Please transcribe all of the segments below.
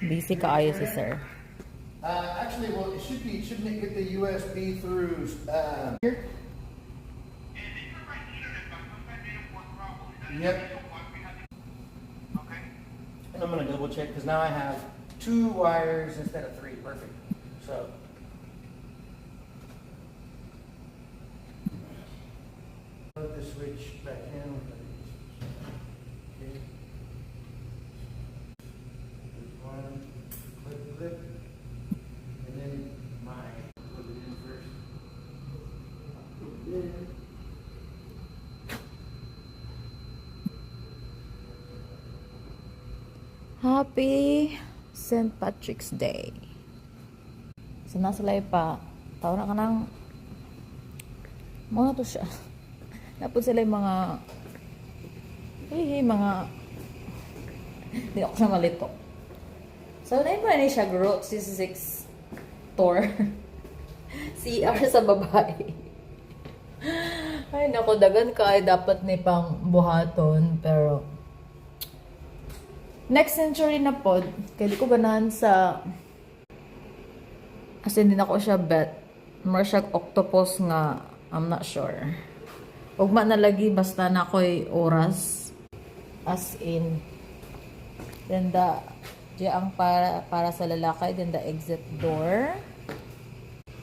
Busy kaayo si sir. Actually, well, shouldn't it get the USB through here? Yep. And I'm gonna double check because now I have 2 wires instead of 3. Perfect. So. Put the switch back in. Okay. One, clip, and then put it in first. Put it in. Happy St. Patrick's Day. So nasalay pa. Tao na ka ng muna to siya. Napod sila yung mga mga hindi ako sa malito. So na pa ni siya Growth 66 tour. CR sa babae. Ay nako, dagan ka ay dapat ni pang buhaton, pero next century na pod, kaya di ko ganahan sa as in din ako siya bet. More siya octopus nga, I'm not sure. Ugma na lagi basta na ako'y oras. As in. Then di ang para sa lalaki, then the exit door.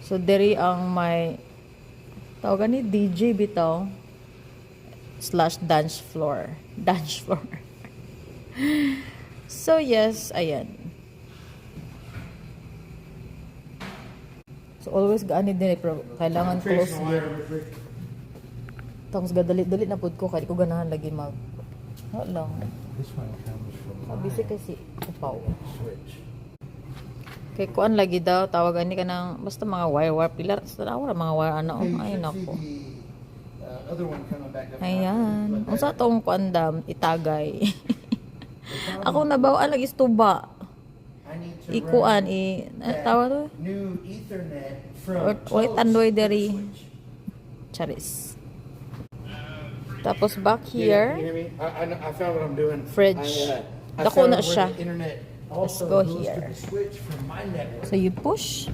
So diri ang may tawagan ni DJ bitaw / dance floor. Dance floor. So yes, ayan. So always gaani din pero kailangan close din. Tapos gadali-dali na pud ko kay ko ganahan lagi mag. Lang. This one comes from Busy kasi upaw. switch. Kay kuan lagi daw tawagan ni kanang basta mga wire pilar sa mga wire ano ay nako. Other one coming back up. Ayan. Unsa tong kuan dam itagay. Ako nabawaan lagi istuba. I need to Ikuan tawa to. new Ethernet from Wait andoy deri. Charis. Tapos back Can you here, hear me? I found what I'm doing. fridge. I Dako found na where siya. the internet Let's also go goes to here. the switch from my network. So you push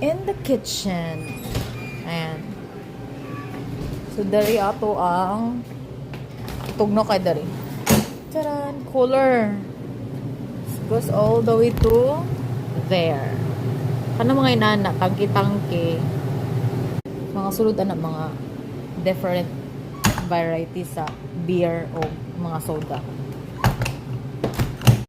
in the kitchen. Ayan. So dari ato ang tugno kay dari. Taran, cooler. Goes all the way to there. Kana mga inana, tangki-tangki. Mga sulod na mga different varieties sa beer o mga soda.